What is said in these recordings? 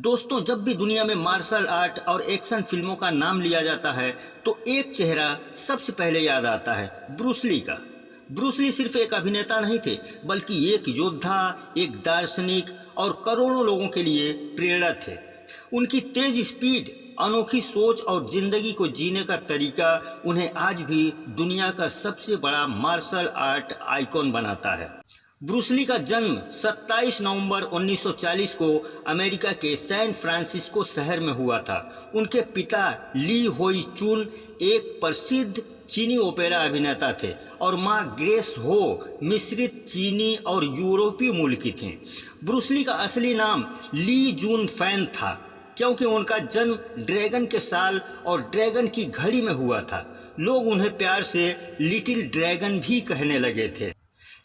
दोस्तों, जब भी दुनिया में मार्शल आर्ट और एक्शन फिल्मों का नाम लिया जाता है तो एक चेहरा सबसे पहले याद आता है, ब्रूस ली का। ब्रूस ली सिर्फ एक अभिनेता नहीं थे, बल्कि एक योद्धा, एक दार्शनिक और करोड़ों लोगों के लिए प्रेरणा थे। उनकी तेज स्पीड, अनोखी सोच और जिंदगी को जीने का तरीका उन्हें आज भी दुनिया का सबसे बड़ा मार्शल आर्ट आइकॉन बनाता है। ब्रूस ली का जन्म 27 नवंबर 1940 को अमेरिका के सैन फ्रांसिस्को शहर में हुआ था। उनके पिता ली होई चुन एक प्रसिद्ध चीनी ओपेरा अभिनेता थे और मां ग्रेस हो मिश्रित चीनी और यूरोपीय मूल की थीं। ब्रूस ली का असली नाम ली जून फैन था, क्योंकि उनका जन्म ड्रैगन के साल और ड्रैगन की घड़ी में हुआ था। लोग उन्हें प्यार से लिटिल ड्रैगन भी कहने लगे थे।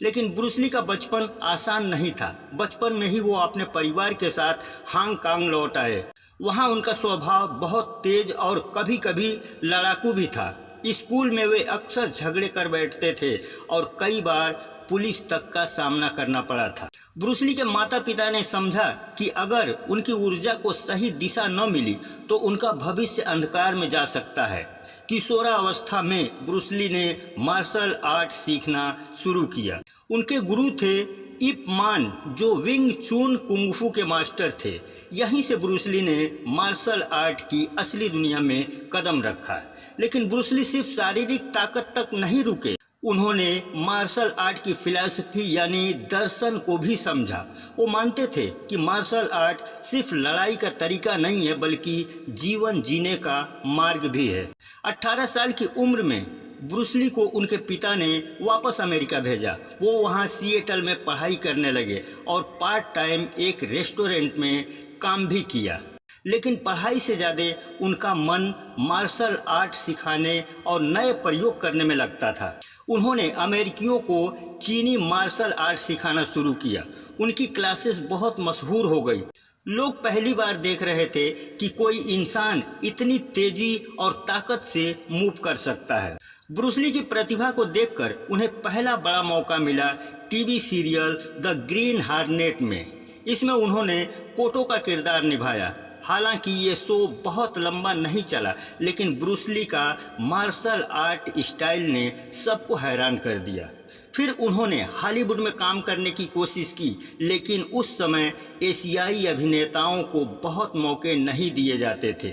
लेकिन ब्रूस ली का बचपन आसान नहीं था। बचपन में ही वो अपने परिवार के साथ हांगकांग लौट आए। वहाँ उनका स्वभाव बहुत तेज और कभी कभी लड़ाकू भी था। स्कूल में वे अक्सर झगड़े कर बैठते थे और कई बार पुलिस तक का सामना करना पड़ा था। ब्रूस ली के माता पिता ने समझा कि अगर उनकी ऊर्जा को सही दिशा न मिली तो उनका भविष्य अंधकार में जा सकता है। किशोरावस्था में ब्रूस ली ने मार्शल आर्ट सीखना शुरू किया। उनके गुरु थे इप मान, जो विंग चून कुंग-फू के मास्टर थे। यहीं से ब्रूस ली ने मार्शल आर्ट की असली दुनिया में कदम रखा। लेकिन ब्रूस ली सिर्फ शारीरिक ताकत तक नहीं रुके, उन्होंने मार्शल आर्ट की फिलॉसफी यानी दर्शन को भी समझा। वो मानते थे कि मार्शल आर्ट सिर्फ लड़ाई का तरीका नहीं है, बल्कि जीवन जीने का मार्ग भी है। 18 साल की उम्र में ब्रूस ली को उनके पिता ने वापस अमेरिका भेजा। वो वहाँ सिएटल में पढ़ाई करने लगे और पार्ट टाइम एक रेस्टोरेंट में काम भी किया। लेकिन पढ़ाई से ज़्यादा उनका मन मार्शल आर्ट सिखाने और नए प्रयोग करने में लगता था। उन्होंने अमेरिकियों को चीनी मार्शल आर्ट सिखाना शुरू किया। उनकी क्लासेस बहुत मशहूर हो गई। लोग पहली बार देख रहे थे कि कोई इंसान इतनी तेजी और ताकत से मूव कर सकता है। ब्रूस ली की प्रतिभा को देखकर उन्हें पहला बड़ा मौका मिला टीवी सीरियल द ग्रीन हार्नेट में। इसमें उन्होंने कोटो का किरदार निभाया। हालांकि ये शो बहुत लंबा नहीं चला, लेकिन ब्रूस ली का मार्शल आर्ट स्टाइल ने सबको हैरान कर दिया। फिर उन्होंने हॉलीवुड में काम करने की कोशिश की, लेकिन उस समय एशियाई अभिनेताओं को बहुत मौके नहीं दिए जाते थे।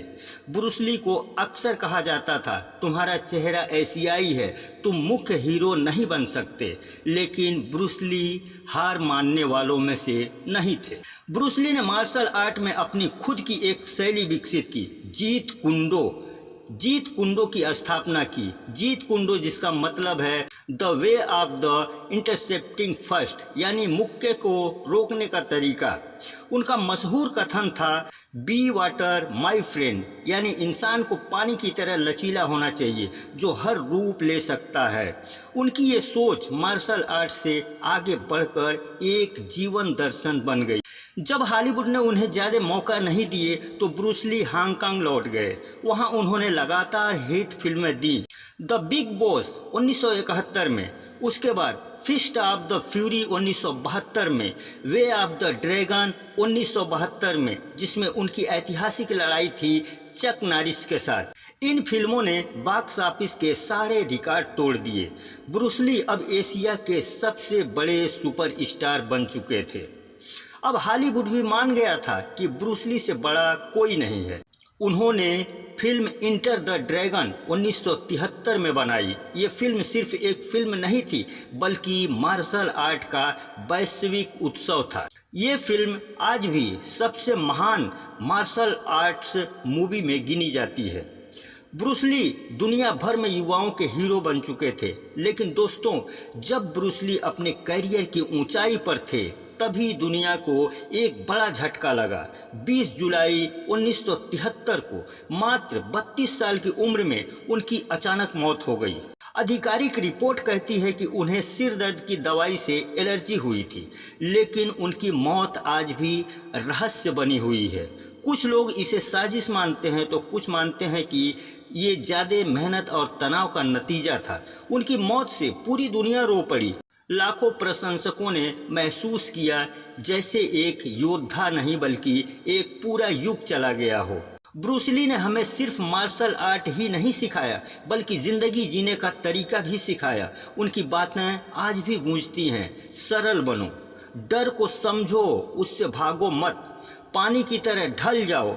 ब्रूस ली को अक्सर कहा जाता था, तुम्हारा चेहरा एशियाई है, तुम मुख्य हीरो नहीं बन सकते। लेकिन ब्रूस ली हार मानने वालों में से नहीं थे। ब्रूस ली ने मार्शल आर्ट में अपनी खुद की एक शैली विकसित की, जीत कुंडो की स्थापना की। जीत कुंडो जिसका मतलब है the way of the intercepting first, यानी मुक्के को रोकने का तरीका। उनका मशहूर कथन था बी वाटर माई फ्रेंड, यानी इंसान को पानी की तरह लचीला होना चाहिए जो हर रूप ले सकता है। उनकी ये सोच मार्शल आर्ट से आगे बढ़कर एक जीवन दर्शन बन गई। जब हॉलीवुड ने उन्हें ज़्यादा मौका नहीं दिए तो ब्रूस ली हांगकांग लौट गए। वहाँ उन्होंने लगातार हिट फिल्में दी। द बिग बॉस 1971 में, उसके बाद फिस्ट ऑफ द फ्यूरी 1972 में, वे ऑफ द ड्रैगन 1972 में, जिसमें उनकी ऐतिहासिक लड़ाई थी चक नॉरिस के साथ। इन फिल्मों ने बॉक्स ऑफिस के सारे रिकॉर्ड तोड़ दिए। ब्रूस ली अब एशिया के सबसे बड़े सुपरस्टार बन चुके थे। अब हॉलीवुड भी मान गया था कि ब्रूस ली से बड़ा कोई नहीं है। उन्होंने फिल्म इंटर द ड्रैगन 1973 में बनाई। ये फिल्म सिर्फ एक फिल्म नहीं थी, बल्कि मार्शल आर्ट का वैश्विक उत्सव था। ये फिल्म आज भी सबसे महान मार्शल आर्ट्स मूवी में गिनी जाती है। ब्रूस ली दुनिया भर में युवाओं के हीरो बन चुके थे। लेकिन दोस्तों, जब ब्रूस ली अपने करियर की ऊंचाई पर थे, तभी दुनिया को एक बड़ा झटका लगा। 20 जुलाई 1973 को मात्र 32 साल की उम्र में उनकी अचानक मौत हो गई। आधिकारिक रिपोर्ट कहती है कि उन्हें सिर दर्द की दवाई से एलर्जी हुई थी, लेकिन उनकी मौत आज भी रहस्य बनी हुई है। कुछ लोग इसे साजिश मानते हैं तो कुछ मानते हैं कि ये ज़्यादा मेहनत और तनाव का नतीजा था। उनकी मौत से पूरी दुनिया रो पड़ी। लाखों प्रशंसकों ने महसूस किया जैसे एक योद्धा नहीं बल्कि एक पूरा युग चला गया हो। ब्रूस ली ने हमें सिर्फ मार्शल आर्ट ही नहीं सिखाया बल्कि ज़िंदगी जीने का तरीका भी सिखाया। उनकी बातें आज भी गूंजती हैं, सरल बनो, डर को समझो, उससे भागो मत, पानी की तरह ढल जाओ।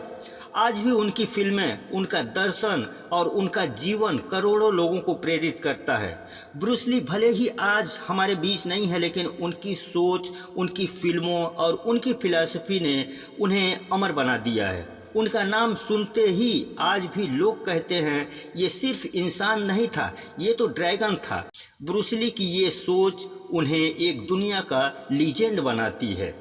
आज भी उनकी फिल्में, उनका दर्शन और उनका जीवन करोड़ों लोगों को प्रेरित करता है। ब्रूस ली भले ही आज हमारे बीच नहीं है, लेकिन उनकी सोच, उनकी फिल्मों और उनकी फिलॉसफी ने उन्हें अमर बना दिया है। उनका नाम सुनते ही आज भी लोग कहते हैं ये सिर्फ इंसान नहीं था, ये तो ड्रैगन था। ब्रूस ली की ये सोच उन्हें एक दुनिया का लीजेंड बनाती है।